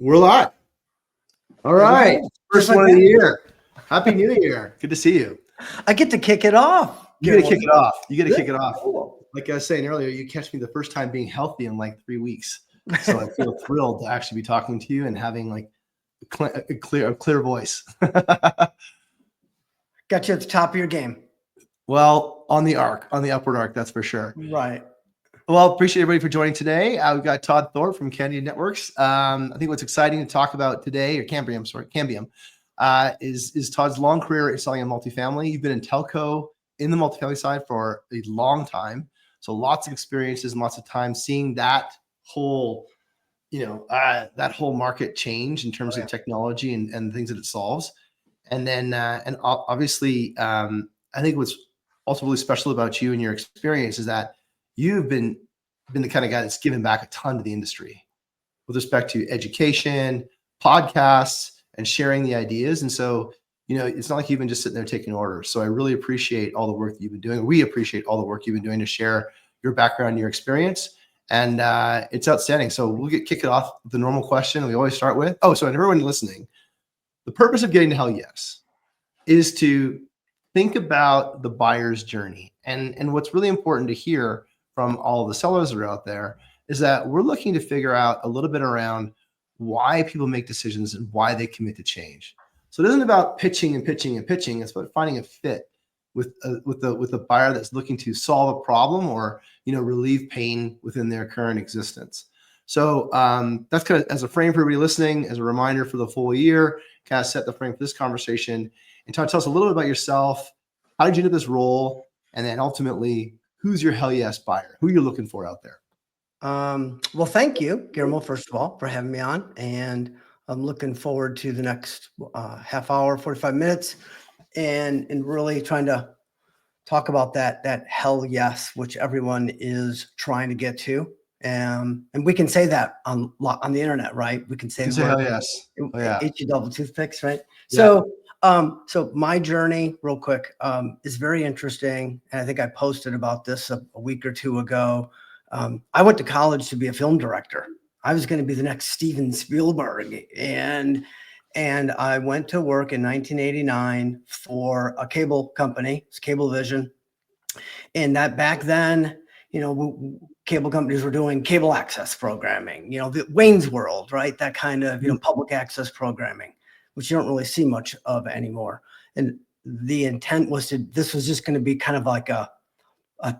We're live. All right. First one of the year. Happy New Year. Good to see you. I get to kick it off. You got to kick it off. You got to kick it off. Like I was saying earlier, you catch me the first time being healthy in like 3 weeks. So I feel thrilled to actually be talking to you and having like a clear voice. Got you at the top of your game. Well, on the upward arc, that's for sure. Right. Well, appreciate everybody for joining today. We've got Todd Thorpe from Cambium Networks. I think what's exciting to talk about today, or Cambium, is Todd's long career in selling in multifamily. You've been in telco in the multifamily side for a long time. So lots of experiences and lots of time seeing that whole, that whole market change in terms of technology and things that it solves. And then, and obviously, I think what's also really special about you and your experience is that you've been the kind of guy that's given back a ton to the industry with respect to education, podcasts, and sharing the ideas. And so, it's not like you've been just sitting there taking orders. So I really appreciate all the work that you've been doing. We appreciate all the work you've been doing to share your background and your experience. And it's outstanding. So we'll kick it off with the normal question we always start with. So everyone listening, the purpose of Getting to Hell Yes is to think about the buyer's journey. And what's really important to hear from all the sellers that are out there is that we're looking to figure out a little bit around why people make decisions and why they commit to change. So it isn't about pitching and pitching and pitching. It's about finding a fit with a buyer that's looking to solve a problem or relieve pain within their current existence. So that's kind of as a frame for everybody listening, as a reminder for the full year, kind of set the frame for this conversation. And Todd, tell us a little bit about yourself. How did you do this role? And then ultimately, who's your hell yes buyer? Who you're looking for out there? Well, thank you, Guillermo, first of all, for having me on. And I'm looking forward to the next half hour, 45 minutes, and really trying to talk about that hell yes, which everyone is trying to get to. And we can say that on the internet, right? We can say hell yes. H-E-double toothpicks, right? Yeah. So my journey, real quick, is very interesting. And I think I posted about this a week or two ago. I went to college to be a film director. I was going to be the next Steven Spielberg. And I went to work in 1989 for a cable company. It's Cablevision. And that back then, cable companies were doing cable access programming, the Wayne's World, right? That kind of, public access programming, which you don't really see much of anymore. And the intent was this was just going to be kind of like a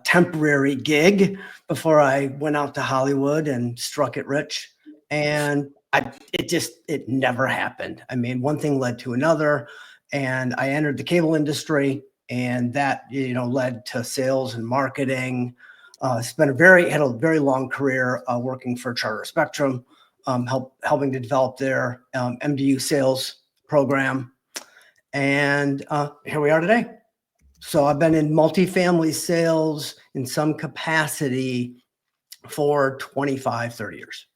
temporary gig before I went out to Hollywood and struck it rich. And it never happened. I mean, one thing led to another, and I entered the cable industry, and that, led to sales and marketing. Had a very long career working for Charter Spectrum, helping to develop their MDU sales program. And here we are today. So I've been in multifamily sales in some capacity for 25, 30 years.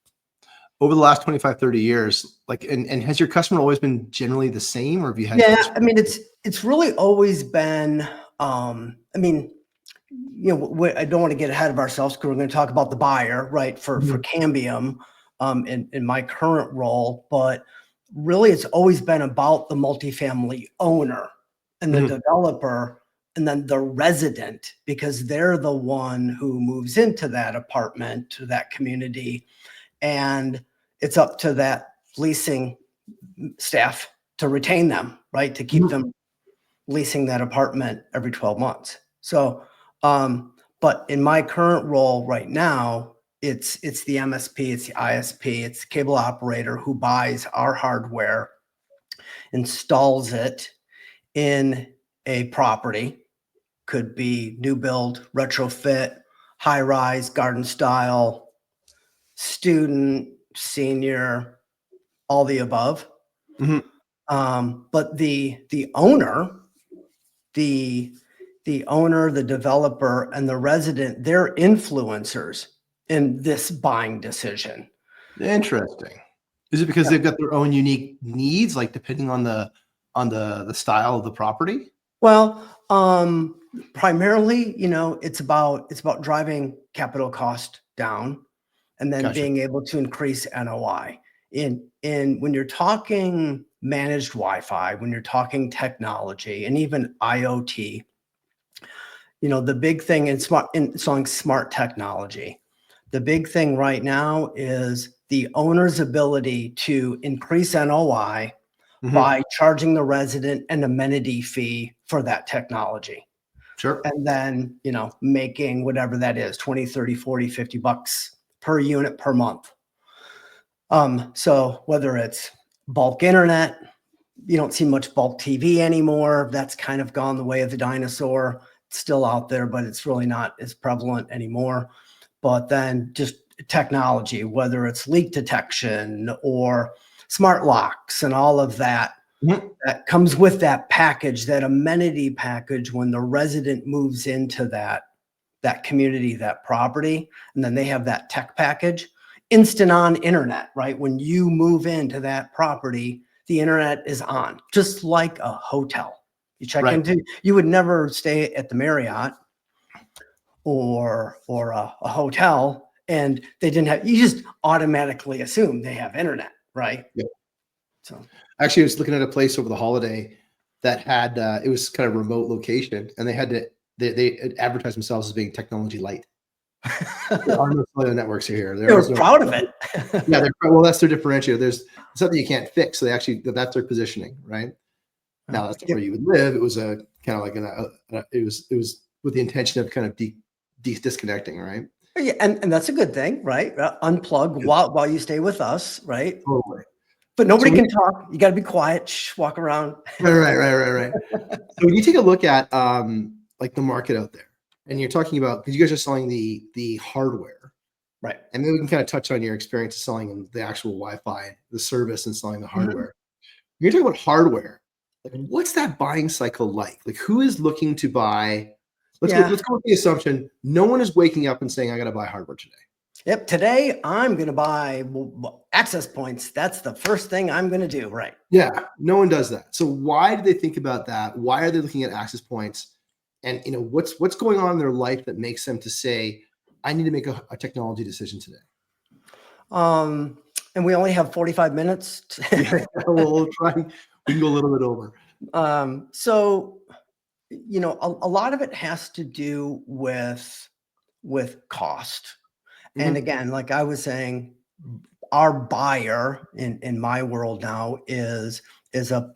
Over the last 25, 30 years, and has your customer always been generally the same, or have you had? Yeah, I mean, it's really always been, I don't want to get ahead of ourselves because we're going to talk about the buyer, right, for Cambium in my current role. But really, it's always been about the multifamily owner and the developer and then the resident, because they're the one who moves into that apartment, to that community. And it's up to that leasing staff to retain them, right, to keep them leasing that apartment every 12 months. So, but in my current role right now, it's the MSP, it's the ISP, it's the cable operator who buys our hardware, installs it in a property, could be new build, retrofit, high rise, garden style, student, senior, all the above. But the owner, the developer, and the resident, they're influencers in this buying decision. Interesting. Is it because they've got their own unique needs, like depending on the style of the property? Well, primarily, it's about driving capital cost down and then being able to increase NOI. in when you're talking managed Wi-Fi, when you're talking technology and even IoT, the big thing in selling smart technology, the big thing right now is the owner's ability to increase NOI by charging the resident an amenity fee for that technology. Sure. And then, making whatever that is, 20, 30, 40, 50 bucks per unit per month. So whether it's bulk internet, you don't see much bulk TV anymore. That's kind of gone the way of the dinosaur. It's still out there, but it's really not as prevalent anymore. But then just technology, whether it's leak detection or smart locks and all of that, that comes with that package, that amenity package when the resident moves into that community, that property, and then they have that tech package. Instant on internet, right? When you move into that property, the internet is on, just like a hotel. You check into, you would never stay at the Marriott or a hotel and they didn't have, you just automatically assume they have internet, right? Yeah. So actually, I was looking at a place over the holiday that had, it was kind of remote location, and they advertised themselves as being technology light. There are no cellular networks here. They were proud of it. Yeah, well, that's their differentiator. There's something you can't fix. So that's their positioning, right? Now that's not where you would live. It was a kind of like it was with the intention of kind of disconnecting, right? Yeah, and that's a good thing, right? Unplug while you stay with us, right? Totally. But nobody can talk. You got to be quiet. Shh, walk around. Right. So when you take a look at like the market out there, and you're talking about, because you guys are selling the hardware, right? And maybe we can kind of touch on your experience selling the actual Wi-Fi, the service, and selling the hardware. You're talking about hardware. Like, what's that buying cycle like? Like, who is looking to buy? Let's go with the assumption no one is waking up and saying, I got to buy hardware today. Yep. Today, I'm going to buy access points. That's the first thing I'm going to do. Right. Yeah. No one does that. So why do they think about that? Why are they looking at access points? And what's going on in their life that makes them to say, I need to make a technology decision today? And we only have 45 minutes. We'll try. We can go a little bit over. So, a lot of it has to do with cost. And again, like I was saying, our buyer in my world now is a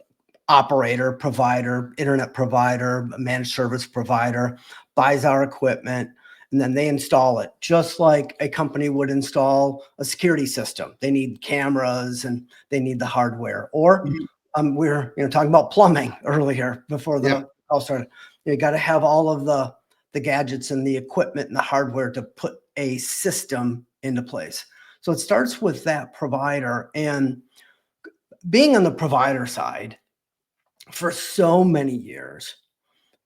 operator, provider, internet provider, managed service provider, buys our equipment, and then they install it just like a company would install a security system. They need cameras and they need the hardware. Or we were talking about plumbing earlier before the call started. You got to have all of the gadgets and the equipment and the hardware to put a system into place. So it starts with that provider, and being on the provider side for so many years,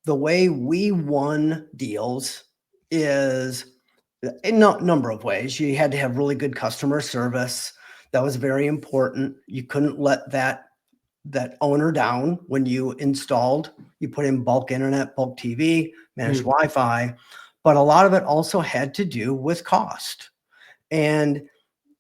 the way we won deals is in a number of ways. You had to have really good customer service. That was very important. You couldn't let that owner down when you installed. You put in bulk internet, bulk TV, managed Wi-Fi, but a lot of it also had to do with cost. And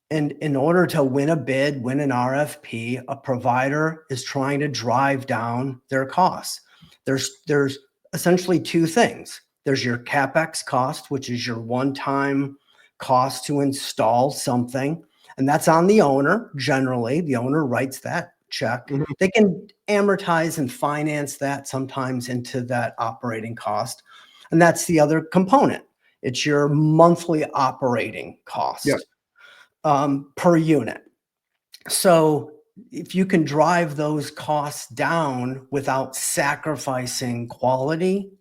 in order to win a bid, win an RFP, a provider is trying to drive down their costs. There's essentially two things. There's your CapEx cost, which is your one-time cost to install something. And that's on the owner. Generally, the owner writes that check. They can amortize and finance that sometimes into that operating cost. And that's the other component. It's your monthly operating cost per unit. So if you can drive those costs down without sacrificing quality,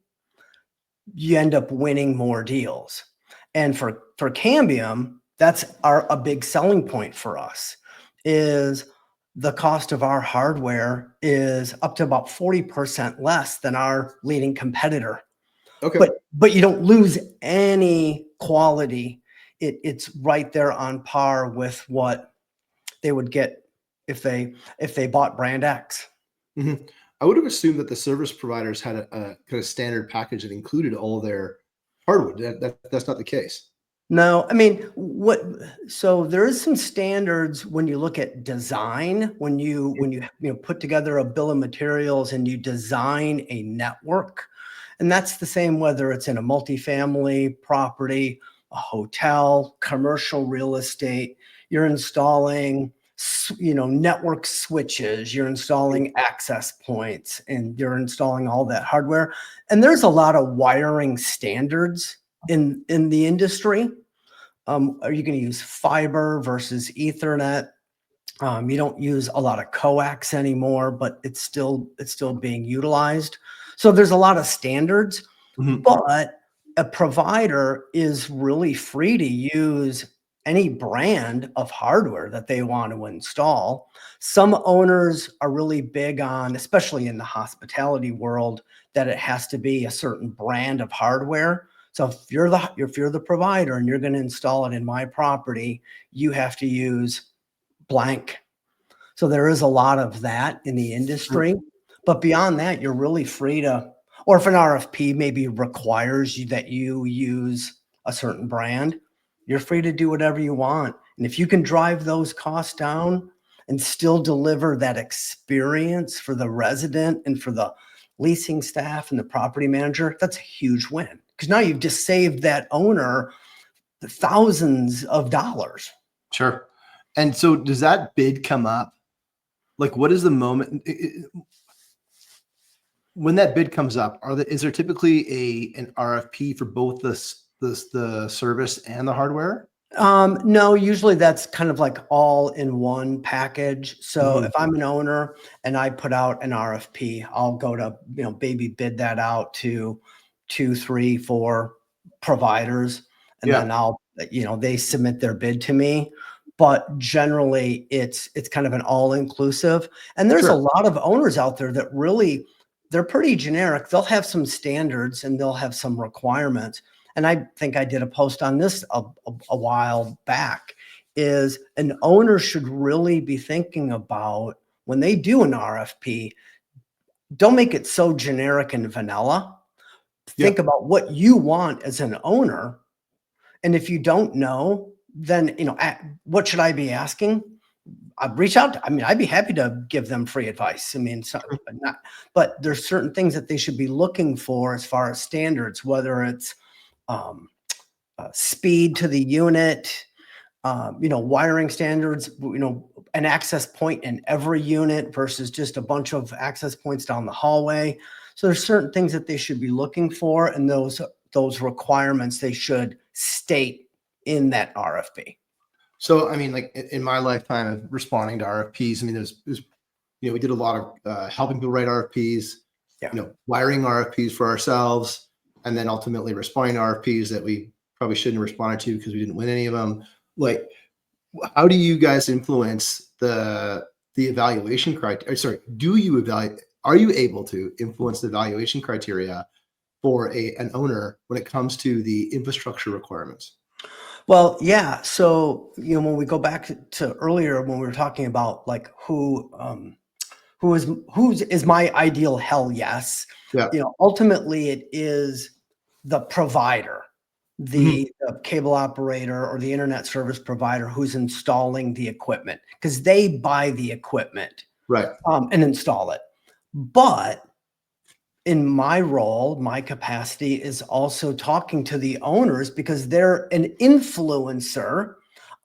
you end up winning more deals. And for Cambium, that's a big selling point for us, is the cost of our hardware is up to about 40% less than our leading competitor. Okay. But you don't lose any quality. It's right there on par with what they would get if they bought brand X. I would have assumed that the service providers had a kind of standard package that included all their hardware. That's not the case. No, I mean, so there is some standards when you look at design, when you put together a bill of materials and you design a network. And that's the same whether it's in a multifamily property, a hotel, commercial real estate, you're installing network switches, you're installing access points, and you're installing all that hardware. And there's a lot of wiring standards in the industry. Are you going to use fiber versus Ethernet? You don't use a lot of coax anymore, but it's still being utilized. So there's a lot of standards, Mhm. but a provider is really free to use any brand of hardware that they want to install. Some owners are really big on, especially in the hospitality world, that it has to be a certain brand of hardware. So if you're the provider and you're going to install it in my property, you have to use blank. So there is a lot of that in the industry. But beyond that, you're really free to, or if an RFP maybe requires you that you use a certain brand, you're free to do whatever you want. And if you can drive those costs down and still deliver that experience for the resident and for the leasing staff and the property manager, that's a huge win. Because now you've just saved that owner the thousands of dollars. Sure. And so does that bid come up? Like, what is the moment when that bid comes up? Is there typically an RFP for both the service and the hardware? No, usually that's kind of like all in one package. So Mhm. if I'm an owner and I put out an RFP, I'll go to, baby bid that out to 2, 3, 4 providers. And Yeah. then they submit their bid to me. But generally it's kind of an all inclusive. And there's a Sure. lot of owners out there that really, they're pretty generic. They'll have some standards and they'll have some requirements. And I think I did a post on this a while back, is an owner should really be thinking about when they do an RFP, don't make it so generic and vanilla. Yeah. Think about what you want as an owner. And if you don't know, then, what should I be asking? I'd reach out. I'd be happy to give them free advice. But there's certain things that they should be looking for as far as standards, whether it's um, speed to the unit, wiring standards, an access point in every unit versus just a bunch of access points down the hallway. So there's certain things that they should be looking for, and those requirements they should state in that RFP. So, I mean, like in my lifetime of responding to RFPs, I mean, there's we did a lot of helping people write RFPs, Yeah. wiring RFPs for ourselves, and then ultimately responding to RFPs that we probably shouldn't have responded to because we didn't win any of them. Like, how do you guys influence the evaluation criteria? Sorry, do you evaluate? Are you able to influence the evaluation criteria for an owner when it comes to the infrastructure requirements? Well, yeah. So, when we go back to earlier when we were talking about like who's my ideal hell yes, Yeah. ultimately it is the provider, Mhm. the cable operator or the internet service provider who's installing the equipment, because they buy the equipment Right. and install it. But in my role, my capacity is also talking to the owners because they're an influencer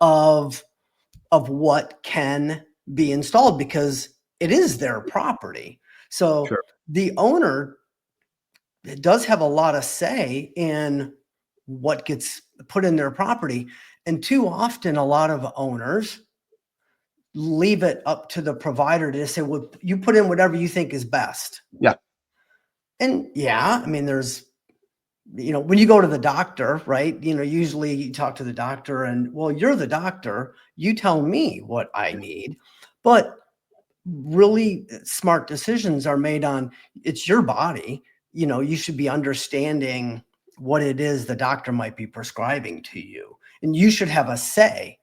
of what can be installed because it is their property. So Sure. the owner does have a lot of say in what gets put in their property. And too often, a lot of owners leave it up to the provider to say, well, you put in whatever you think is best. Yeah. And yeah, I mean, there's, when you go to the doctor, right? Usually you talk to the doctor and, well, you're the doctor. You tell me what I need. But really smart decisions are made on, it's your body. You should be understanding what it is the doctor might be prescribing to you. And you should have a say.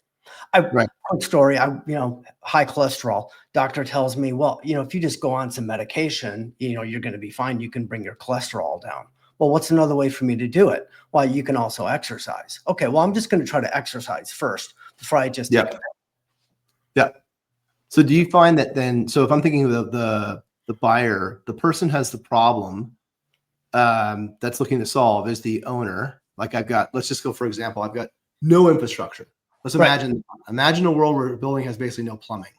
Right. Quick story, high cholesterol. Doctor tells me, well, if you just go on some medication, you're going to be fine. You can bring your cholesterol down. Well, what's another way for me to do it? Well, you can also exercise. Okay, well, I'm just going to try to exercise first before I just take Yeah. Yeah. So do you find that then, so if I'm thinking of the buyer, the person has the problem that's looking to solve is the owner. Like let's just go, for example, I've got no infrastructure. Let's Right. imagine a world where a building has basically no plumbing,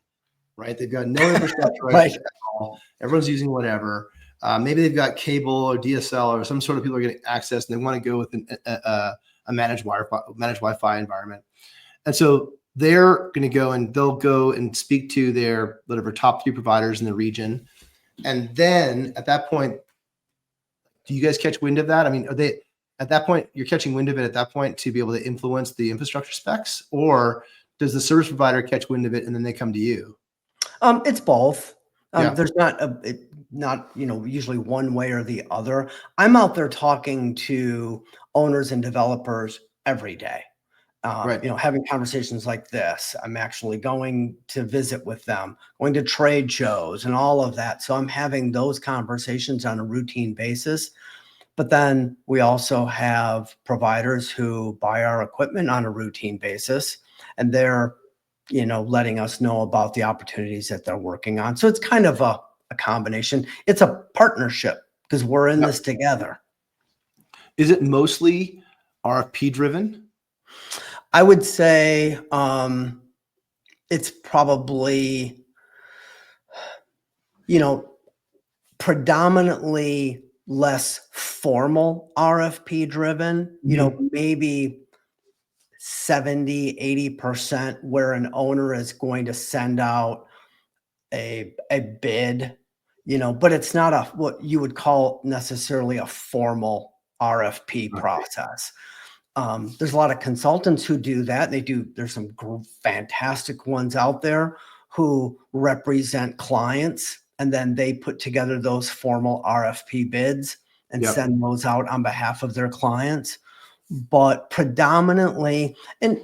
right? They've got no infrastructure Right. at all. Everyone's using whatever. Maybe they've got cable or DSL or some sort of people are getting access and they want to go with a managed Wi-Fi environment. And so they're going to go and they'll go and speak to their whatever top 3 providers in the region. And then at that point, do you guys catch wind of that? I mean, are they at that point, you're catching wind of it at that point to be able to influence the infrastructure specs, or does the service provider catch wind of it and then they come to you? It's both. Yeah. There's not usually one way or the other. I'm out there talking to owners and developers every day. Right. Having conversations like this. I'm actually going to visit with them, going to trade shows and all of that. So I'm having those conversations on a routine basis. But then we also have providers who buy our equipment on a routine basis, and they're, letting us know about the opportunities that they're working on. So it's kind of a combination. It's a partnership because we're in this together. Is it mostly RFP driven? I would say it's probably, predominantly less formal RFP driven, maybe 70-80% where an owner is going to send out a bid, but it's not what you would call necessarily a formal RFP process. There's a lot of consultants who do that. There's some fantastic ones out there who represent clients, and then they put together those formal RFP bids and send those out on behalf of their clients. But predominantly, and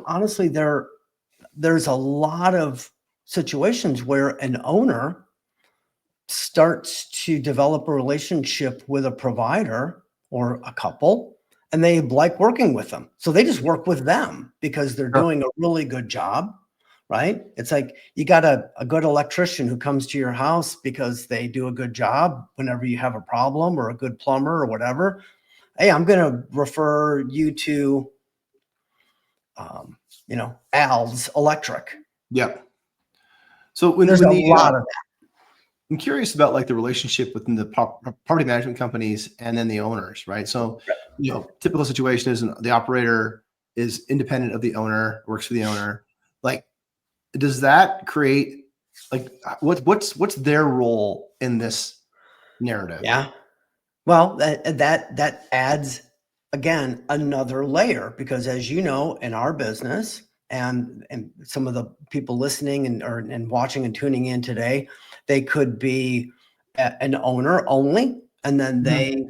honestly, there's a lot of situations where an owner starts to develop a relationship with a provider or a couple, and they like working with them. So they just work with them because they're doing a really good job, right? It's like you got a good electrician who comes to your house because they do a good job whenever you have a problem, or a good plumber or whatever. Hey, I'm going to refer you to, Al's Electric. Yeah. So There's a lot of I'm curious about like the relationship within the property management companies and then the owners, right? So, typical situation is the operator is independent of the owner, works for the owner. Like, does that create like what's their role in this narrative? Yeah. Well, that adds, again, another layer, because as you know, in our business, and some of the people listening and watching and tuning in today, they could be an owner only, and then they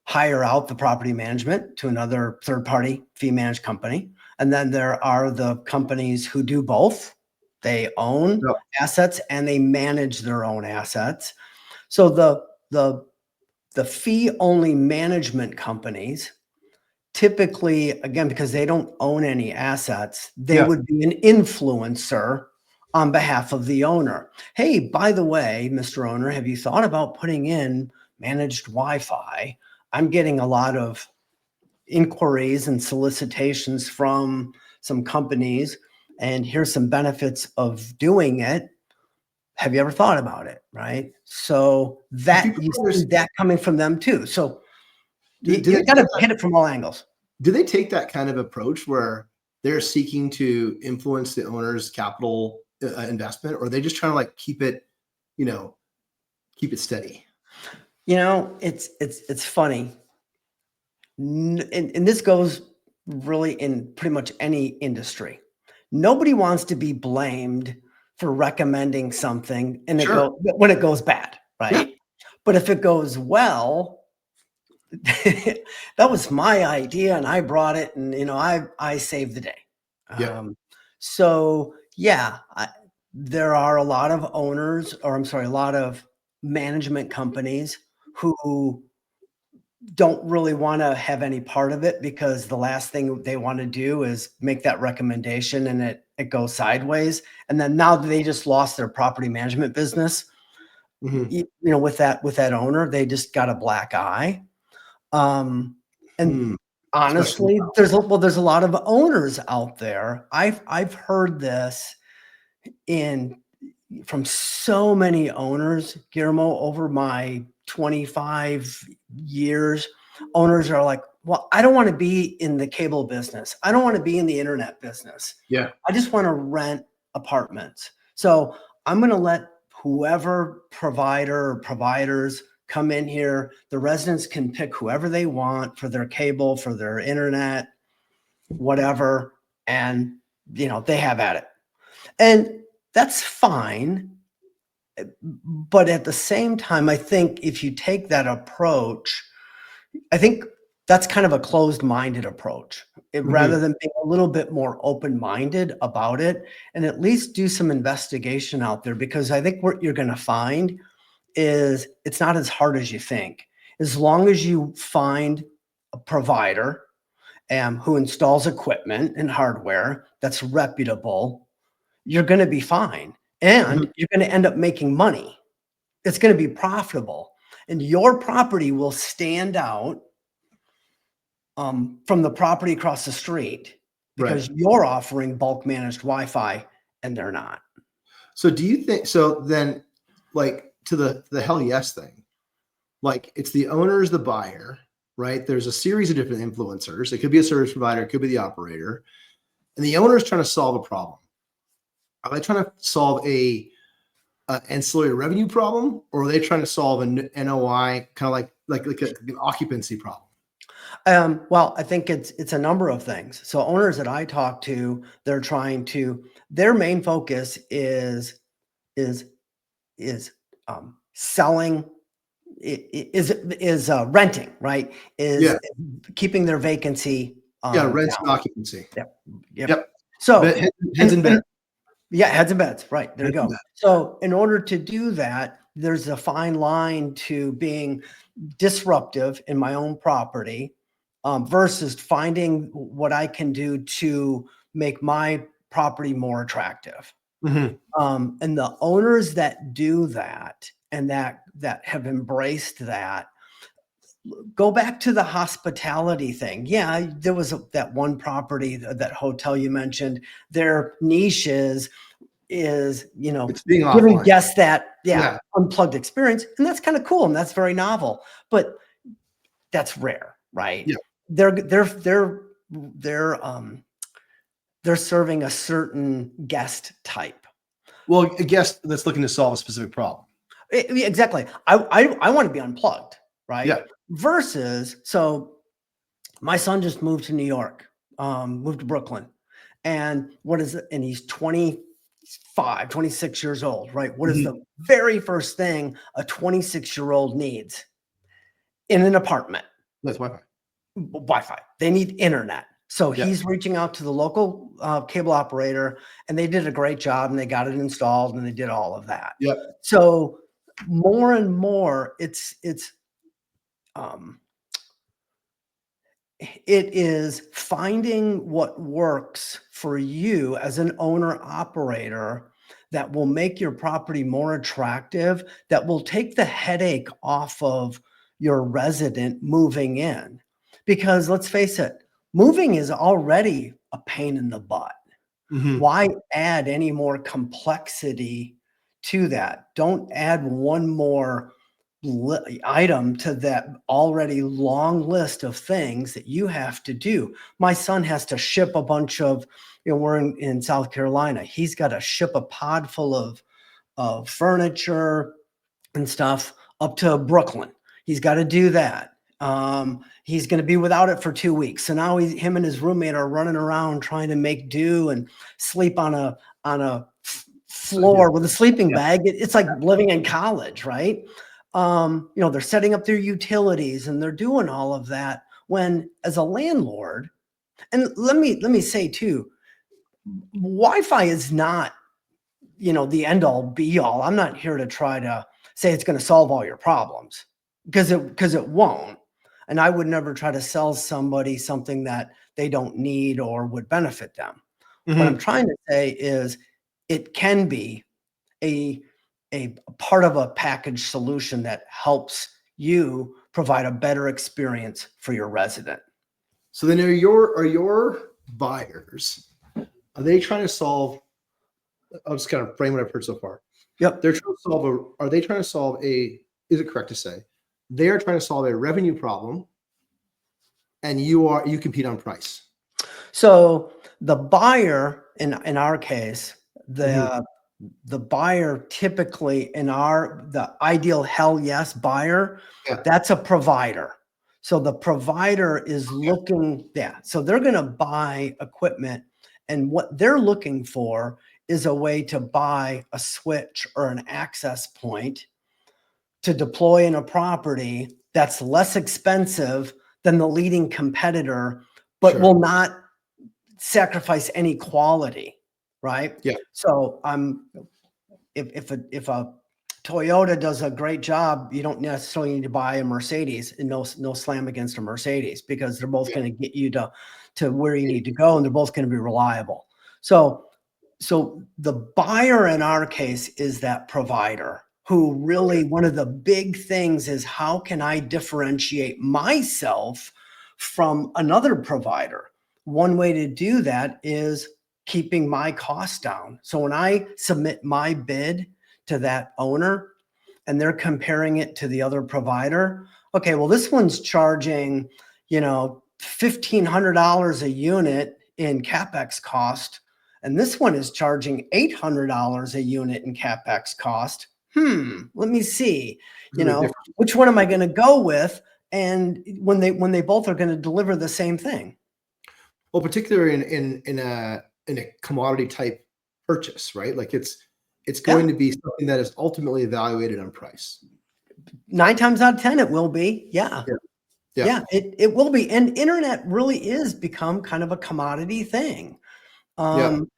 hire out the property management to another third-party fee managed company. And then there are the companies who do both. They own assets and they manage their own assets. So the fee-only management companies typically, again, because they don't own any assets, they would be an influencer on behalf of the owner. Hey, by the way, Mr. Owner, have you thought about putting in managed Wi-Fi? I'm getting a lot of inquiries and solicitations from some companies, and here's some benefits of doing it. Have you ever thought about it? Right. So that you see that coming from them too. So you got to hit it from all angles. Do they take that kind of approach where they're seeking to influence the owner's capital investment, or are they just trying to like keep it steady? It's funny. And this goes really in pretty much any industry. Nobody wants to be blamed for recommending something and when it goes bad, right? Yeah. But if it goes well, that was my idea and I brought it, and I saved the day. So there are a lot of owners, or I'm sorry, a lot of management companies who don't really want to have any part of it, because the last thing they want to do is make that recommendation and it goes sideways. And then now they just lost their property management business. Mhm. With that owner, they just got a black eye. And Hmm. Especially honestly, now. there's a lot of owners out there. I've heard this in from so many owners, Guillermo, over my 25 years. Owners are like, well, I don't want to be in the cable business. I don't want to be in the internet business. Yeah. I just want to rent apartments. So I'm going to let whoever provider or providers come in here. The residents can pick whoever they want for their cable, for their internet, whatever. And, they have at it. And that's fine. But at the same time, I think if you take that approach, I think that's kind of a closed-minded approach. Mhm. Rather than being a little bit more open-minded about it, and at least do some investigation out there, because I think what you're going to find is it's not as hard as you think. As long as you find a provider who installs equipment and hardware that's reputable, you're going to be fine. Mhm. And you're going to end up making money. It's going to be profitable. And your property will stand out from the property across the street, Right. because you're offering bulk managed Wi-Fi and they're not. So do you think so then, like, to the hell yes thing, like it's the owner is the buyer, right? There's a series of different influencers. It could be a service provider, it could be the operator, and the owner is trying to solve a problem. Are they trying to solve a ancillary revenue problem, or are they trying to solve an NOI kind of like an occupancy problem? Well, I think it's a number of things. So owners that I talk to, their main focus is selling, renting, right? Yeah, Is keeping their vacancy yeah, rents and down. occupancy. Yep. Yep. Yep, So, heads in bed. yeah, heads and beds. Right. There you Heads in go. bed. So in order to do that, there's a fine line to being disruptive in my own property, versus finding what I can do to make my property more attractive. Mhm. And the owners that do that and that have embraced that, go back to the hospitality thing. Yeah, there was that one property, that hotel you mentioned. Their niche is It's being giving offline. guests that, Yeah, unplugged experience, and that's kind of cool and that's very novel. But that's rare, right? yeah. They're they're they're they're um they're serving a certain guest type. Well, a guest that's looking to solve a specific problem. Exactly. I want to be unplugged, right? Yeah. Versus, so my son just moved to New York, moved to Brooklyn. And what is it? And he's 25, 26 years old, right? What is Mhm. the very first thing a 26-year-old needs in an apartment? That's Wi-Fi. Wi-Fi. They need internet. So Yeah. he's reaching out to the local cable operator, and they did a great job, and they got it installed, and they did all of that. Yep. So more and more, um, it is finding what works for you as an owner operator that will make your property more attractive, that will take the headache off of your resident moving in. Because let's face it, moving is already a pain in the butt. Mhm. Why add any more complexity to that? Don't add one more item to that already long list of things that you have to do. My son has to ship a bunch of, we're in South Carolina. He's got to ship a pod full of furniture and stuff up to Brooklyn. He's got to do that. He's going to be without it for 2 weeks. So now him and his roommate are running around trying to make do and sleep on a Yeah. floor with a sleeping Yeah. bag. It's like living in college, right? They're setting up their utilities and they're doing all of that. When as a landlord, and let me say too, Wi-Fi is not, the end all be all. I'm not here to try to say it's going to solve all your problems, because it won't. And I would never try to sell somebody something that they don't need or would benefit them. What I'm trying to say is it can be a part of a package solution that helps you provide a better experience for your resident. So then are your buyers, are they trying to solve, I'll just kind of frame what I've heard so far. Yep. They're trying to solve are they trying to solve is it correct to say they are trying to solve a revenue problem and you compete on price? So the buyer in our case, the buyer typically the ideal hell yes buyer, that's a provider. So the provider is looking, so they're going to buy equipment, and what they're looking for is a way to buy a switch or an access point to deploy in a property that's less expensive than the leading competitor, but will not sacrifice any quality, right? Yeah. So if a Toyota does a great job, you don't necessarily need to buy a Mercedes, and no slam against a Mercedes, because they're both going to get you to where you need to go, and they're both going to be reliable. So the buyer in our case is that provider who really, one of the big things is, how can I differentiate myself from another provider? One way to do that is keeping my costs down. So when I submit my bid to that owner and they're comparing it to the other provider, okay, well, this one's charging, $1,500 a unit in CapEx cost, and this one is charging $800 a unit in CapEx cost. Let me see, which one am I going to go with? And when they both are going to deliver the same thing. Well, particularly in a commodity type purchase, right? Like it's going to be something that is ultimately evaluated on price. 9 times out of 10, it will be. Yeah. It will be. And internet really is become kind of a commodity thing. It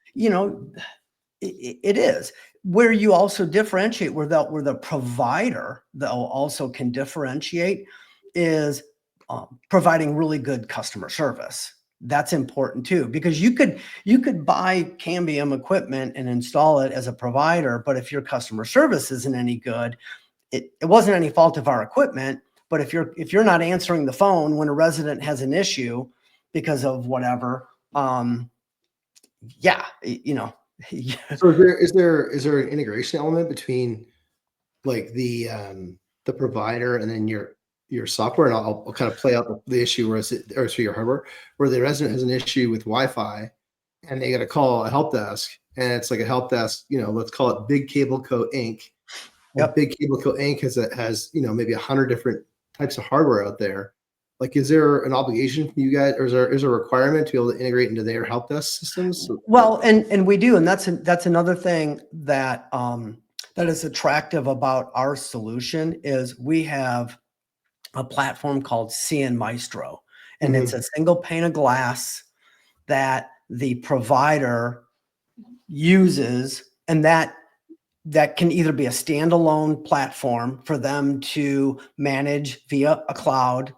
is. Where you also differentiate, where the provider though also can differentiate, is providing really good customer service. That's important too, because you could buy Cambium equipment and install it as a provider, but if your customer service isn't any good, it wasn't any fault of our equipment. But if you're not answering the phone when a resident has an issue because of whatever, So is there an integration element between like the provider and then your software? And I'll kind of play out the issue or your hardware, where the resident has an issue with Wi-Fi and they got to call a help desk, and it's like a help desk, let's call it Big Cable Co. Inc. Big Cable Co. Inc. has maybe 100 different types of hardware out there. Like, is there an obligation from you guys, or is there a requirement to be able to integrate into their help desk systems? Well, and we do, and that's another thing that that is attractive about our solution is we have a platform called CN Maestro, and it's a single pane of glass that the provider uses, and that can either be a standalone platform for them to manage via a cloud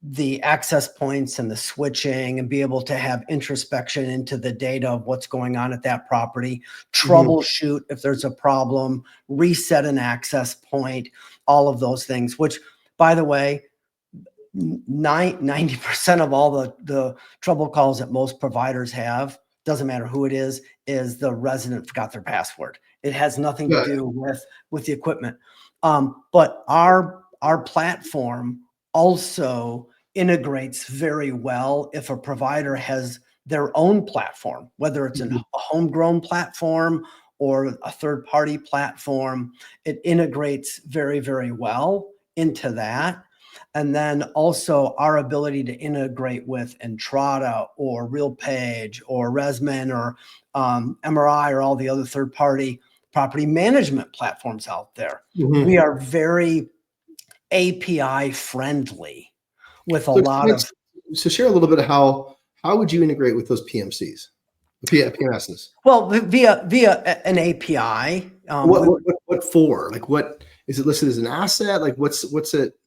the access points and the switching, and be able to have introspection into the data of what's going on at that property, troubleshoot if there's a problem, reset an access point, all of those things, which, by the way, 90% of all the trouble calls that most providers have, doesn't matter who it is the resident forgot their password. It has nothing to do with the equipment. But our platform also integrates very well if a provider has their own platform, whether it's a homegrown platform or a third-party platform. It integrates very, very well into that. And then also our ability to integrate with Entrata or RealPage or Resman or MRI or all the other third-party property management platforms out there. We are very API friendly with a lot of. So share a little bit of how would you integrate with those PMCs, PMSs? Well, via an API. What for? Like, what is it listed as an asset? Like, what's it?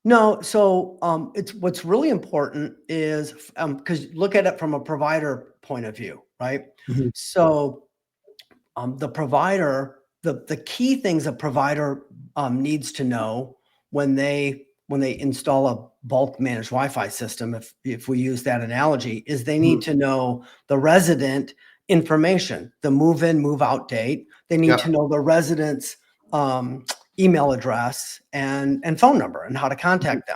No, so it's what's really important is because look at it from a provider point of view, right? Mhm. So the provider, the key things a provider needs to know when they install a bulk managed Wi-Fi system, if we use that analogy, is they need Mhm. to know the resident information, the move in, move out date. They need to Yep. know the resident's um, email address and phone number and how to Mhm. contact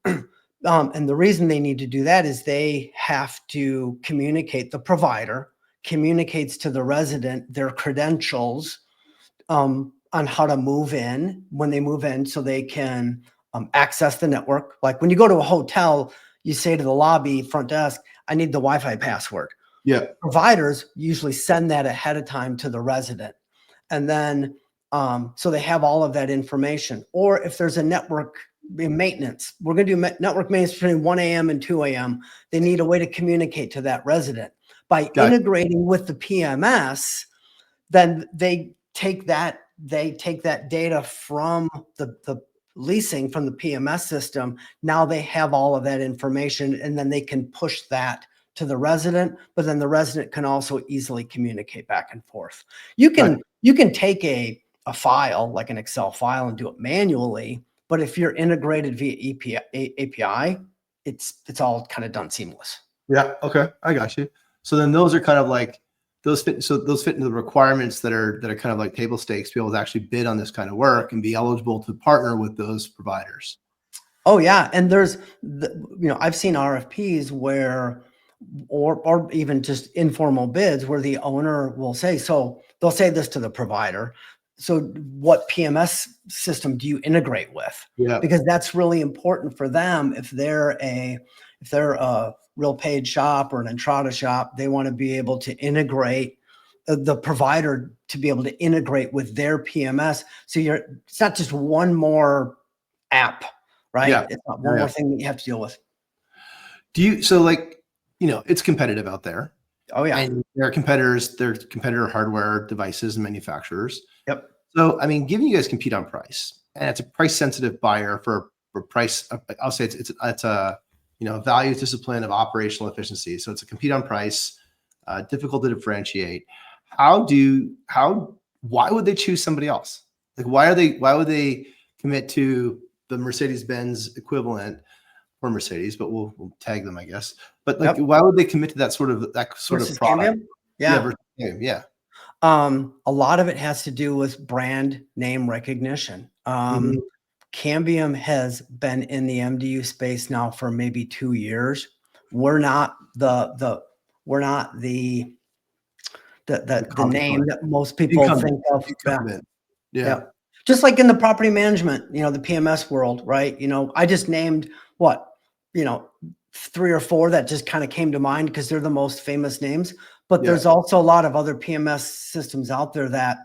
them. And the reason they need to do that is they have to communicate, the provider communicates to the resident their credentials on how to move in when they move in so they can access the network. Like when you go to a hotel, you say to the lobby front desk, I need the Wi-Fi password. Yep. Providers usually send that ahead of time to the resident. And then, so they have all of that information. Or if there's a network maintenance, we're going to do network maintenance between 1 a.m. and 2 a.m. They need a way to communicate to that resident. By Gotcha. integrating with the PMS, then they take that data from the leasing from the PMS system. Now they have all of that information, and then they can push that to the resident, but then the resident can also easily communicate back and forth. Gotcha. You can take a file like an Excel file and do it manually, but if you're integrated via API, it's all kind of done seamless. Yeah. Okay. I got you. So then those are kind of like those fit. So those fit into the requirements that are kind of like table stakes to be able to actually bid on this kind of work and be eligible to partner with those providers. Oh yeah, and there's I've seen RFPs where or even just informal bids where the owner will say, so they'll say this to the provider. So what PMS system do you integrate with? Yeah. Because that's really important for them if they're a real paid shop or an Entrada shop, they want to be able to integrate the provider to be able to integrate with their PMS. So it's not just one more app, right? Yeah. It's not Yeah. one more Yeah. thing that you have to deal with. Do you, so like, it's competitive out there Oh yeah. and there are competitors, there are competitor hardware devices and manufacturers. Yep. So, I mean, given you guys compete on price and it's a price sensitive buyer for price, I'll say it's a, value discipline of operational efficiency. So it's a compete on price, difficult to differentiate. Why would they choose somebody else? Like, why would they commit to the Mercedes-Benz equivalent or Mercedes, but we'll tag them, I guess. But like, Yep. why would they commit to that sort of Versus product? Cambium. Yeah. Yeah. Versus game. Yeah. A lot of it has to do with brand name recognition. Mhm. Cambium has been in the MDU space now for maybe 2 years. We're not we're not The the name competition. that most people Incumbent. think of. Yeah. Incumbent. Yeah. Yeah. Just like in the property management, the PMS world, right? I just named what, you know, 3 or 4 that just kind of came to mind because they're the most famous names. But Yeah. there's also a lot of other PMS systems out there that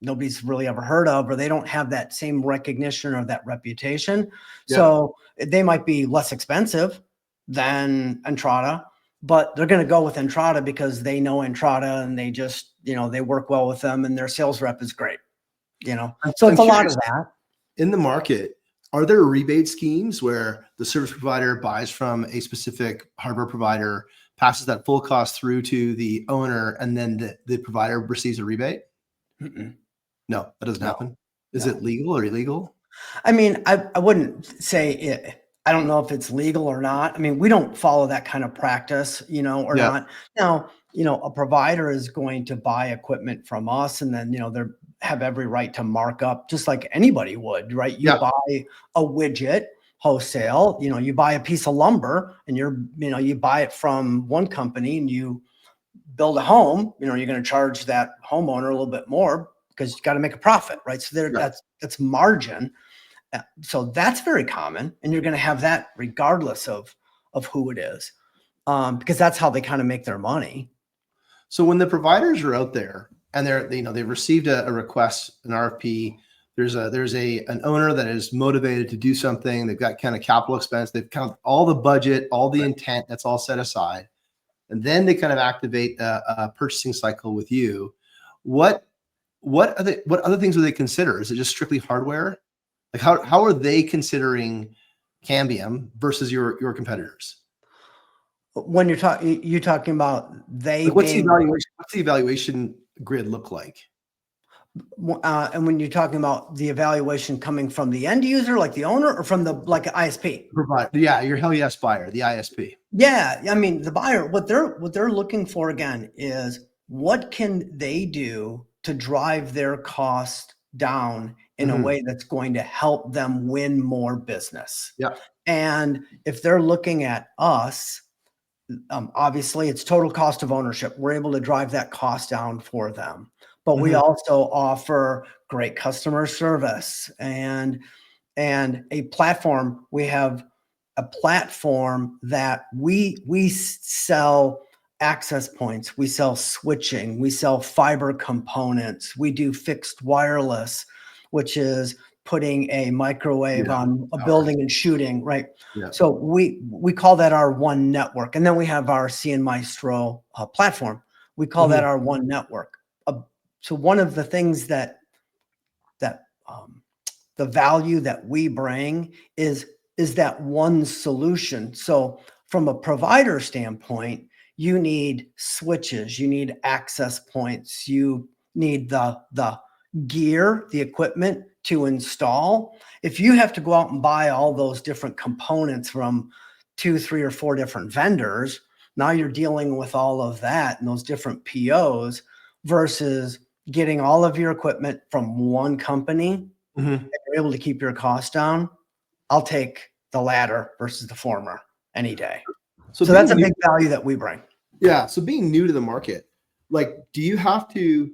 nobody's really ever heard of, or they don't have that same recognition or that reputation. Yeah. So they might be less expensive than Entrada, but they're going to go with Entrada because they know Entrada and they just, they work well with them and their sales rep is great. So I'm it's a lot of curious, that. in the market, are there rebate schemes where the service provider buys from a specific hardware provider, passes that full cost through to the owner, and then the provider receives a rebate? Mm-mm. No, that doesn't No, happen. Is no. it legal or illegal? I mean, I wouldn't say it. I don't know if it's legal or not. I mean, we don't follow that kind of practice, or Yeah. not. Now, a provider is going to buy equipment from us and then, they have every right to mark up just like anybody would, right? You Yeah. buy a widget wholesale, you buy a piece of lumber and you buy it from one company and you build a home, you're going to charge that homeowner a little bit more because you got to make a profit, right? So Yeah. that's margin. So that's very common, and you're going to have that regardless of who it is, because that's how they kind of make their money. So when the providers are out there and they've received a request, an RFP, there's an owner that is motivated to do something. They've got kind of capital expense. They've got all the budget, all the intent that's all set aside. And then they kind of activate a purchasing cycle with you. What other things would they consider? Is it just strictly hardware? Like how are they considering Cambium versus your competitors? When you're talking about they Like, being, what's the evaluation grid look like? and when you're talking about the evaluation coming from the end user, like the owner, or from the like ISP? Yeah, your hell yes buyer, the ISP. Yeah, I mean the buyer, what they're looking for again is what can they do to drive their cost down in a way that's going to help them win more business. Yeah. And if they're looking at us, obviously it's total cost of ownership. We're able to drive that cost down for them. But we also offer great customer service and a platform. We have a platform that we sell access points, we sell switching, we sell fiber components, we do fixed wireless, which is putting a microwave on a building and shooting, right? Yeah. So we call that our one network. And then we have our CN Maestro platform. We call that our one network. So one of the things that the value that we bring is that one solution. So from a provider standpoint, you need switches, you need access points, you need the gear, the equipment to install. If you have to go out and buy all those different components from 2, 3, or 4 different vendors, now you're dealing with all of that and those different POs versus getting all of your equipment from one company. If you're able to keep your costs down, I'll take the latter versus the former any day. So that's a big value that we bring. Yeah. So being new to the market, like, do you have to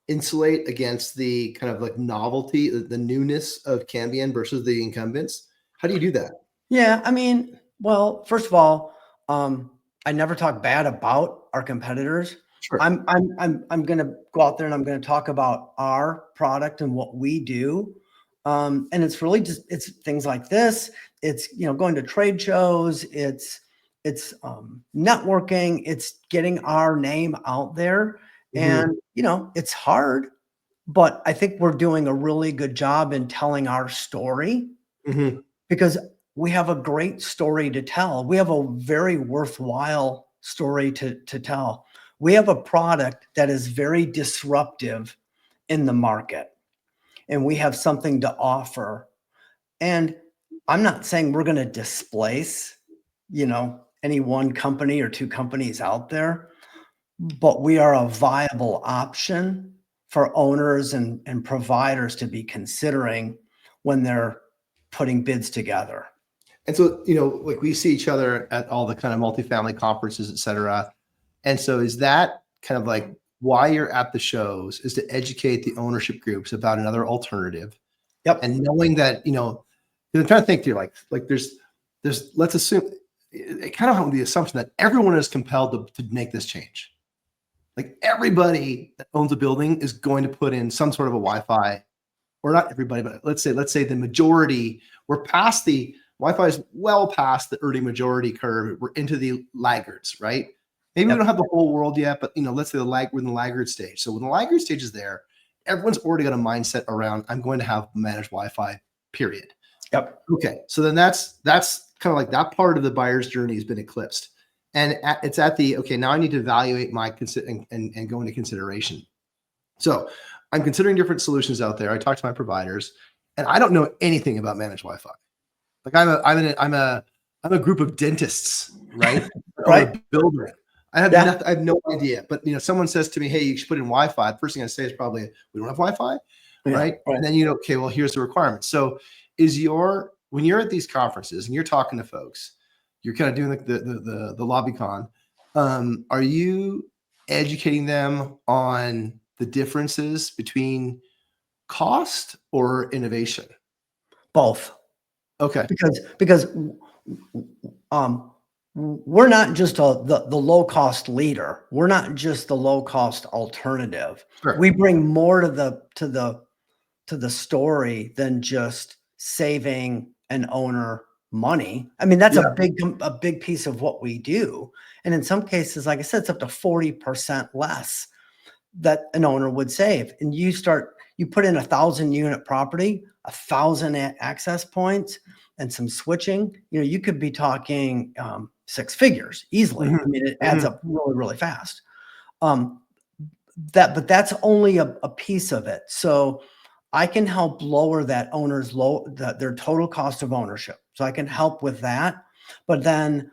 insulate against the kind of like novelty, the newness of Cambium versus the incumbents? How do you do that? Yeah, I mean, well, first of all, I never talk bad about our competitors. Sure. I'm going to go out there and I'm going to talk about our product and what we do. And it's really just, it's things like this. It's, going to trade shows. It's networking. It's getting our name out there. And, it's hard, but I think we're doing a really good job in telling our story because we have a great story to tell. We have a very worthwhile story to tell. We have a product that is very disruptive in the market, and we have something to offer. And I'm not saying we're going to displace, any one company or 2 companies out there, but we are a viable option for owners and providers to be considering when they're putting bids together. And so, like, we see each other at all the kind of multifamily conferences, et cetera. And so is that kind of like why you're at the shows, is to educate the ownership groups about another alternative? Yep. And knowing that, I'm trying to think through like there's let's assume it kind of have the assumption that everyone is compelled to make this change. Like, everybody that owns a building is going to put in some sort of a Wi-Fi, or not everybody, but let's say the majority. We're past the Wi-Fi is well past the early majority curve. We're into the laggards, right? Maybe we don't have the whole world yet, but let's say we're in the laggard stage. So when the laggard stage is there, everyone's already got a mindset around, I'm going to have managed Wi-Fi, period. Yep. Okay. So then that's kind of like that part of the buyer's journey has been eclipsed. And it's at the, okay, now I need to evaluate my and go into consideration. So I'm considering different solutions out there. I talk to my providers, and I don't know anything about managed Wi-Fi. Like, I'm a group of dentists, right? Right. A builder. I have no idea. But someone says to me, "Hey, you should put in Wi-Fi." The first thing I say is probably, "We don't have Wi-Fi," right? And then okay, well, here's the requirements. So when you're at these conferences and you're talking to folks, you're kind of doing like the lobby con. Are you educating them on the differences between cost or innovation? Both. Okay. Because we're not just the low cost leader. We're not just the low cost alternative. Sure. We bring more to the story than just saving an owner money. I mean, that's a big piece of what we do. And in some cases, like I said, it's up to 40% less that an owner would save. And you put in 1,000 unit property, 1,000 access points and some switching, you could be talking 6 figures easily. I mean, it adds up really, really fast. But that's only a piece of it. So I can help lower that owner's their total cost of ownership. So I can help with that. But then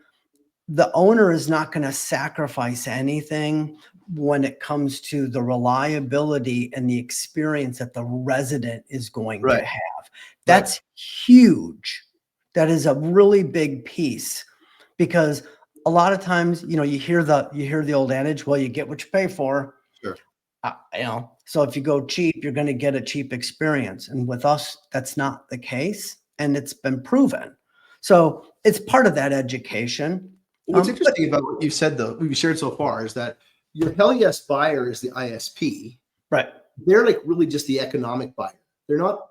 the owner is not going to sacrifice anything when it comes to the reliability and the experience that the resident is going to have. That's huge. That is a really big piece, because a lot of times, you hear the old adage, well, you get what you pay for. Sure. So if you go cheap, you're going to get a cheap experience. And with us, that's not the case. And it's been proven. So it's part of that education. What's interesting about what you said, though, we've shared so far, is that your hell yes buyer is the ISP. Right. They're like really just the economic buyer. They're not,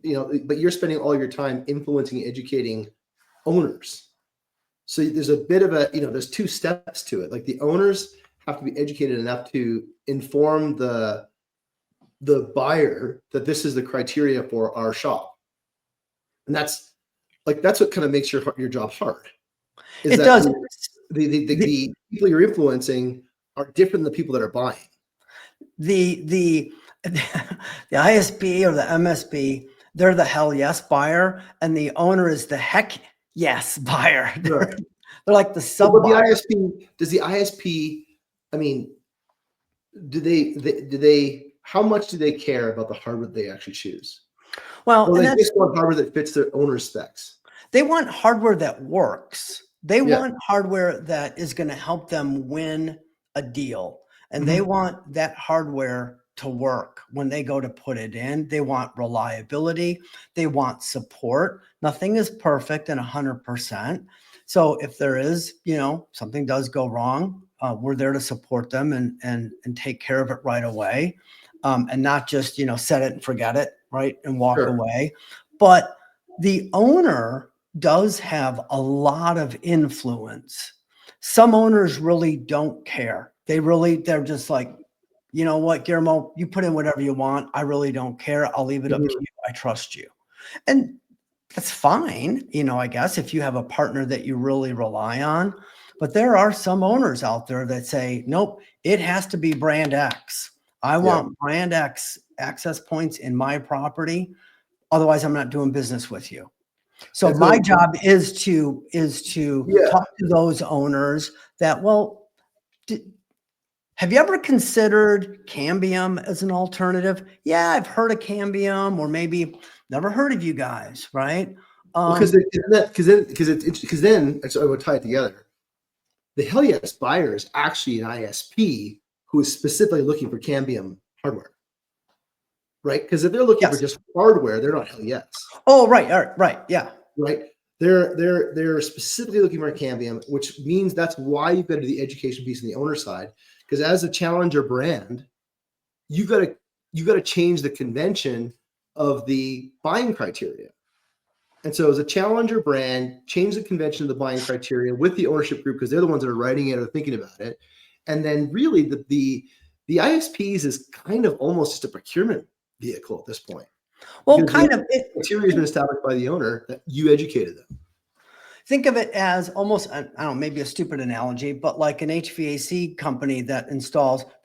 but you're spending all your time influencing, educating owners. So there's a bit of there's 2 steps to it. Like the owners have to be educated enough to inform the buyer that this is the criteria for our shop. And that's what kind of makes your job hard. It does. The people you're influencing are different than the people that are buying. The ISP or the MSP, they're the hell yes buyer, and the owner is the heck yes buyer. They're like the sub buyer. Does the ISP, I mean, do they how much do they care about the hardware they actually choose? Well, they just want hardware that fits their owner's specs. They want hardware that works. They want hardware that is going to help them win a deal. And they want that hardware to work when they go to put it in. They want reliability. They want support. Nothing is perfect and 100%. So if there is, something does go wrong, we're there to support them and take care of it right away. And not just, set it and forget it, right? And walk away. But the owner does have a lot of influence. Some owners really don't care. They're just like, you know what, Guillermo, you put in whatever you want. I really don't care. I'll leave it up to you. I trust you. And that's fine, I guess, if you have a partner that you really rely on. But there are some owners out there that say, nope, it has to be brand X. I want brand X access points in my property. Otherwise, I'm not doing business with you. So my job is to talk to those owners that, well, have you ever considered Cambium as an alternative? Yeah, I've heard of Cambium, or maybe never heard of you guys, right? Because then I would tie it together. The hell yes buyer is actually an ISP who is specifically looking for Cambium hardware, right? Because if they're looking for just hardware, they're not hell yes. Oh, right, all right, yeah, right. They're specifically looking for Cambium, which means that's why you've got to do the education piece on the owner side. Because as a challenger brand, you got to change the convention of the buying criteria. And so as a challenger brand, change the convention of the buying criteria with the ownership group, because they're the ones that are writing it or thinking about it. And then really the ISPs is kind of almost just a procurement vehicle at this point. Well, because kind of. Criteria has been established by the owner that you educated them. Think of it as almost, I don't know, maybe a stupid analogy, but like an HVAC company that they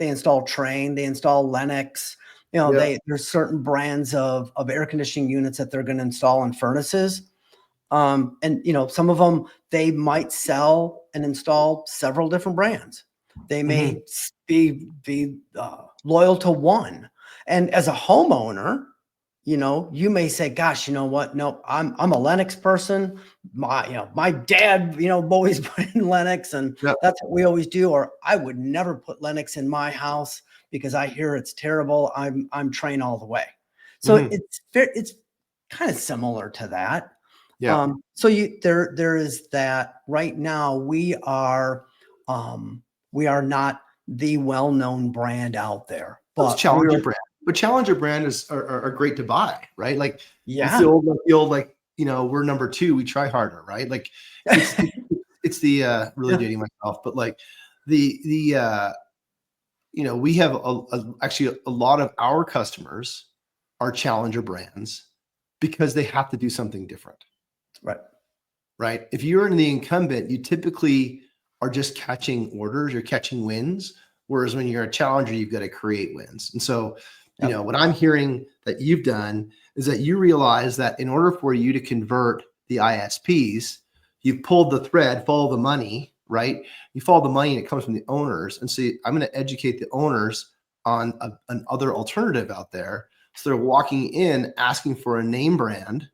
install Trane, they install Lennox. There's certain brands of air conditioning units that they're going to install in furnaces. And some of them, they might sell and install several different brands. They may be loyal to one. And as a homeowner, you may say, gosh, you know what? No, I'm a Lennox person. My dad, always put in Lennox, and that's what we always do. Or I would never put Lennox in my house because I hear it's terrible. I'm Trane all the way. So it's kind of similar to that. Yeah. So there is that. Right now we are not the well-known brand out there, but challenger brand. But challenger brand are great to buy, right? Like it's the old like we're number 2, we try harder, right? Like it's the really dating myself, but like the we have actually a lot of our customers are challenger brands because they have to do something different. Right. Right. If you're in the incumbent, you typically are just catching orders, you're catching wins. Whereas when you're a challenger, you've got to create wins. And so, you know, what I'm hearing that you've done is that you realize that in order for you to convert the ISPs, you've pulled the thread, follow the money, right? You follow the money and it comes from the owners. And so I'm going to educate the owners on another alternative out there. So they're walking in asking for a name brand,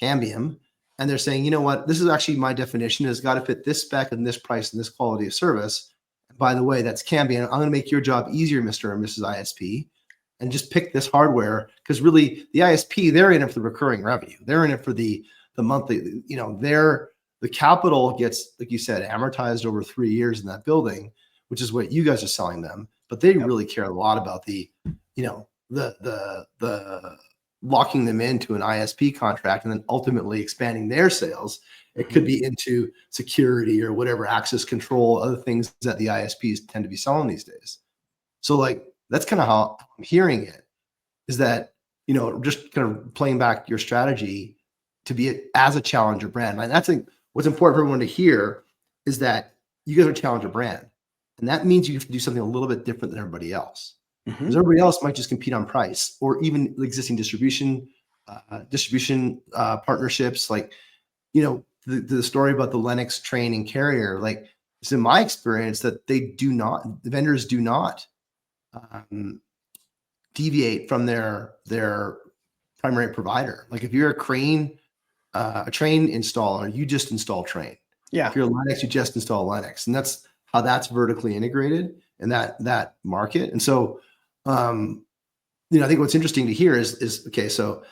Cambium, and they're saying, you know what, this is actually my definition. It's got to fit this spec and this price and this quality of service. And by the way, that's Cambium. I'm going to make your job easier, Mr. or Mrs. ISP, and just pick this hardware, because really the ISP, they're in it for the recurring revenue. They're in it for the monthly, you know, the capital gets, like you said, amortized over 3 years in that building, which is what you guys are selling them. But they really care a lot about the, you know, the locking them into an ISP contract and then ultimately expanding their sales. It could be into security or whatever, access control, other things that the ISPs tend to be selling these days. So like, that's kind of how I'm hearing it, is that, you know, just kind of playing back your strategy to be as a challenger brand. And that's what's important for everyone to hear is that you guys are a challenger brand. And that means you have to do something a little bit different than everybody else. Because everybody else might just compete on price or even existing distribution partnerships. Like, you know, the story about the Lennox train and carrier, like it's in my experience that the vendors do not deviate from their primary provider. Like if you're a train installer, you just install train. Yeah. If you're Lennox, you just install Lennox, and that's how that's vertically integrated in that market. And so, you know, I think what's interesting to hear is okay, so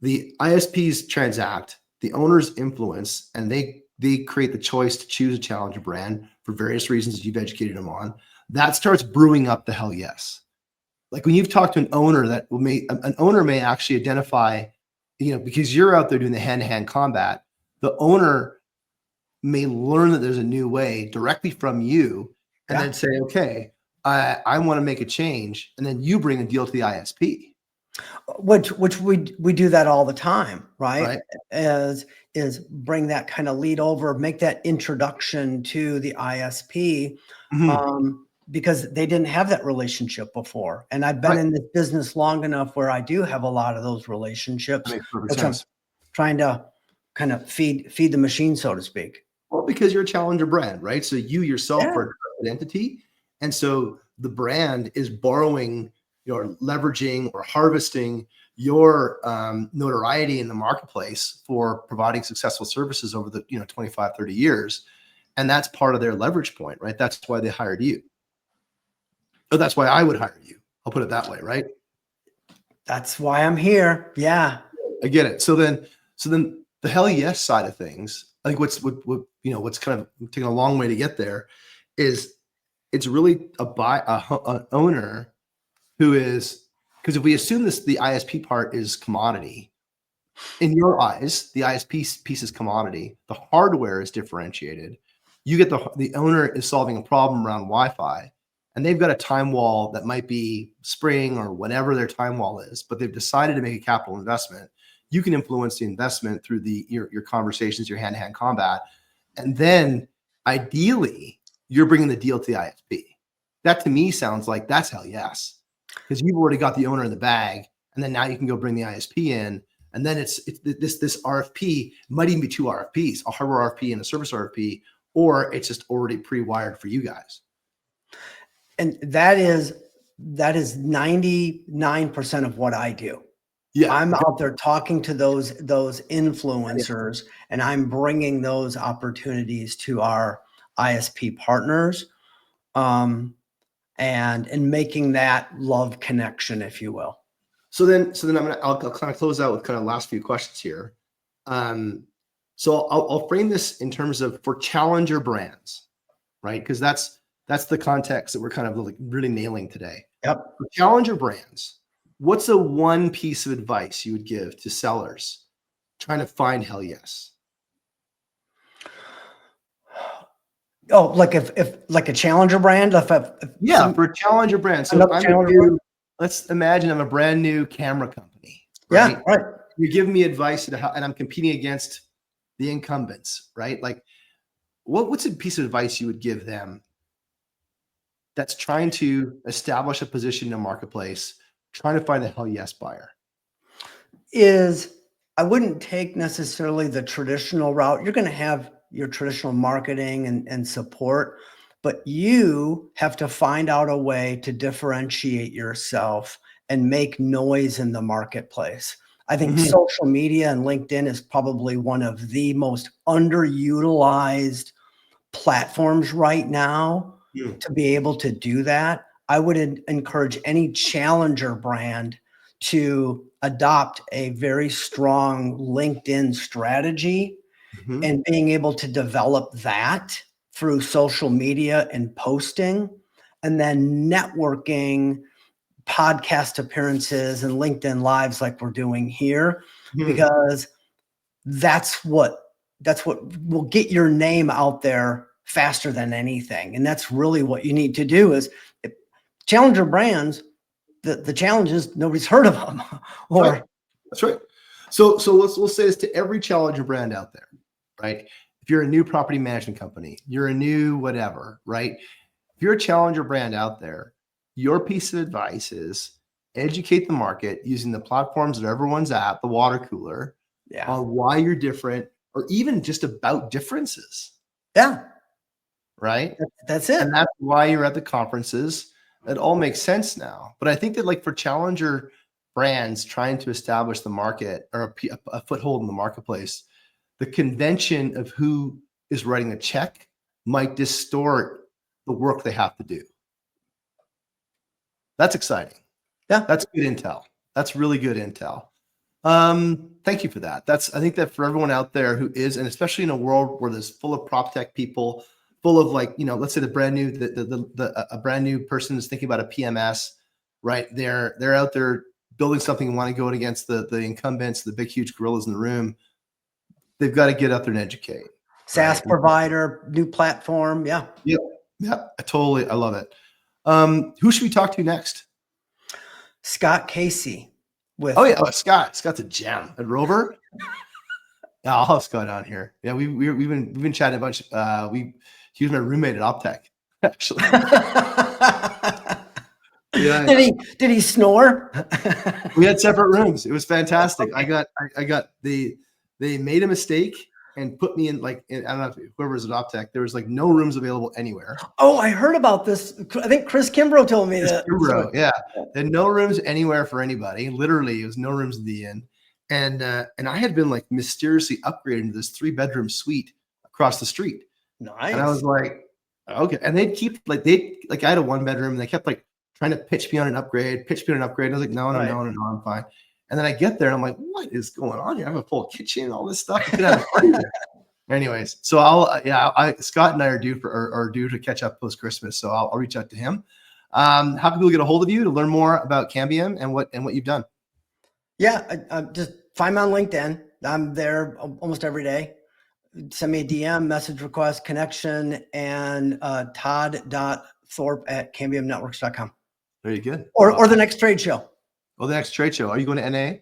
the ISPs transact, the owners influence, and they create the choice to choose a challenger brand for various reasons that you've educated them on. That starts brewing up the hell yes. Like when you've talked to an owner, an owner may actually identify, you know, because you're out there doing the hand-to-hand combat, the owner may learn that there's a new way directly from you and then say, okay, I want to make a change. And then you bring a deal to the ISP. Which we do that all the time, right? Is bring that kind of lead over, make that introduction to the ISP, because they didn't have that relationship before. And I've been in this business long enough where I do have a lot of those relationships. That makes perfect sense. I'm trying to kind of feed the machine, so to speak. Well, because you're a challenger brand, right? So you yourself are an entity. And so the brand is borrowing, or leveraging or harvesting your notoriety in the marketplace for providing successful services over the 25, 30 years. And that's part of their leverage point, right? That's why they hired you. Or that's why I would hire you. I'll put it that way, right? That's why I'm here. Yeah. I get it. So then the hell yes side of things, I think what's kind of taking a long way to get there is it's really an owner who is, because if we assume the ISP part is commodity, in your eyes, the ISP piece is commodity. The hardware is differentiated. You get the owner is solving a problem around Wi-Fi, and they've got a time wall that might be Spring or whatever their time wall is, but they've decided to make a capital investment. You can influence the investment through your conversations, your hand-to-hand combat, and then ideally you're bringing the deal to the ISP. That to me sounds like that's hell yes, because you've already got the owner in the bag, and then now you can go bring the ISP in, and then it's this RFP might even be two RFPs, a hardware RFP and a service RFP, or it's just already pre-wired for you guys. And that is 99% of what I do. Yeah, I'm out there talking to those influencers, and I'm bringing those opportunities to our ISP partners, and making that love connection, if you will. So then I'll kind of close out with kind of last few questions here. So I'll frame this in terms of for challenger brands, right? Because that's the context that we're kind of like really nailing today. Yep. For challenger brands, what's the one piece of advice you would give to sellers trying to find hell yes? Oh, like if like a challenger brand, for a challenger brand. So let's imagine I'm a brand new camera company. Right? Yeah, right. you're giving me advice to how, and I'm competing against the incumbents, right? Like, what's a piece of advice you would give them that's trying to establish a position in a marketplace, trying to find a hell yes buyer? Is I wouldn't take necessarily the traditional route. You're going to have your traditional marketing and support, but you have to find out a way to differentiate yourself and make noise in the marketplace. I think Mhm. social media and LinkedIn is probably one of the most underutilized platforms right now Mm. to be able to do that. I would encourage any challenger brand to adopt a very strong LinkedIn strategy Mhm. and being able to develop that through social media and posting, and then networking, podcast appearances, and LinkedIn lives like we're doing here, Mhm. because that's what will get your name out there faster than anything. And that's really what you need to do is challenger brands. The challenge is nobody's heard of them. That's right. Or That's right. So let's say this to every challenger brand out there, right? If you're a new property management company, you're a new whatever, right? If you're a challenger brand out there, your piece of advice is educate the market using the platforms that everyone's at, the water cooler, yeah, on why you're different, or even just about differences, yeah, right? that's it. And that's why you're at the conferences. It all makes sense now. But I think that, like, for challenger brands trying to establish the market or a foothold in the marketplace, the convention of who is writing a check might distort the work they have to do. That's exciting. Yeah, That's good intel. That's really good intel. Thank you for that. I think that for everyone out there who is, and especially in a world where there's full of prop tech people, full of, like, let's say a brand new person is thinking about a PMS, right? They're out there building something and want to go against the incumbents, the big huge gorillas in the room. They've got to get out there and educate, SaaS right? provider, new platform. Yeah, Yep. Yep. I love it. Who should we talk to next? Scott Casey Oh with yeah, Scott. Scott's a gem at Rover. Yeah, I'll have Scott on here. Yeah, we've been chatting a bunch. He was my roommate at Optech, actually. Yeah, did he snore? we had separate rooms. It was fantastic. They made a mistake and put me in, like, I don't know if whoever was at Optech. There was like no rooms available anywhere. Oh, I heard about this. I think Chris Kimbrough told me that. Bro, yeah, there had no rooms anywhere for anybody. Literally, it was no rooms in the inn, and I had been, like, mysteriously upgraded into this 3-bedroom suite across the street. And I Nice. was like, okay. And I had a 1-bedroom and they kept, like, trying to pitch me on an upgrade, pitch me on an upgrade. And I was like, no, no, Right. no, no, no, I'm fine. And then I get there and I'm like, what is going on here? I have a full kitchen and all this stuff. I could have a party there. Anyways, so Scott and I are due to catch up post Christmas. So I'll reach out to him. How can people get a hold of you to learn more about Cambium and what you've done? Yeah, I just find me on LinkedIn. I'm there almost every day. Send me a DM, message request, connection, and todd.thorpe@cambiumnetworks.com. Very good. Or the next trade show. Oh, the next trade show. Are you going to NA?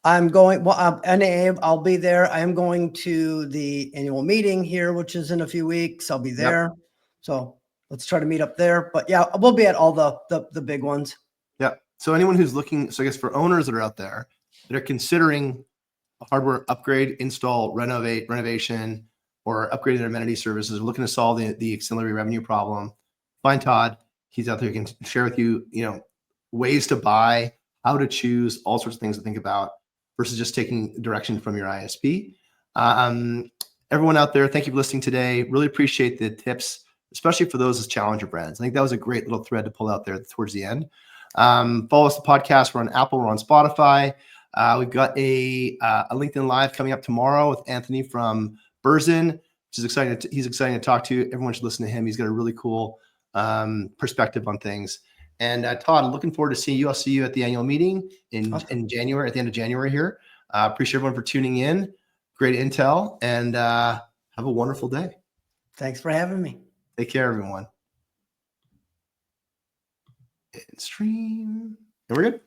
I'm going, NAA, I'll be there. I am going to the annual meeting here, which is in a few weeks. I'll be there. Yep. So let's try to meet up there. But yeah, we'll be at all the big ones. Yeah. So anyone who's looking, so I guess for owners that are out there that are considering a hardware upgrade, install, renovation, or upgrading their amenity services, looking to solve the auxiliary revenue problem, find Todd. He's out there. He can share with you, ways to buy, how to choose, all sorts of things to think about versus just taking direction from your ISP. Everyone out there, thank you for listening today. Really appreciate the tips, especially for those as challenger brands. I think that was a great little thread to pull out there towards the end. Follow us, the podcast. We're on Apple. We're on Spotify. We've got a LinkedIn Live coming up tomorrow with Anthony from Burzin, which is exciting. He's exciting to talk to. Everyone should listen to him. He's got a really cool perspective on things. And Todd, looking forward to seeing you. I'll see you at the annual meeting in January, at the end of January here. Appreciate everyone for tuning in. Great intel, and have a wonderful day. Thanks for having me. Take care, everyone. And stream. And we're good.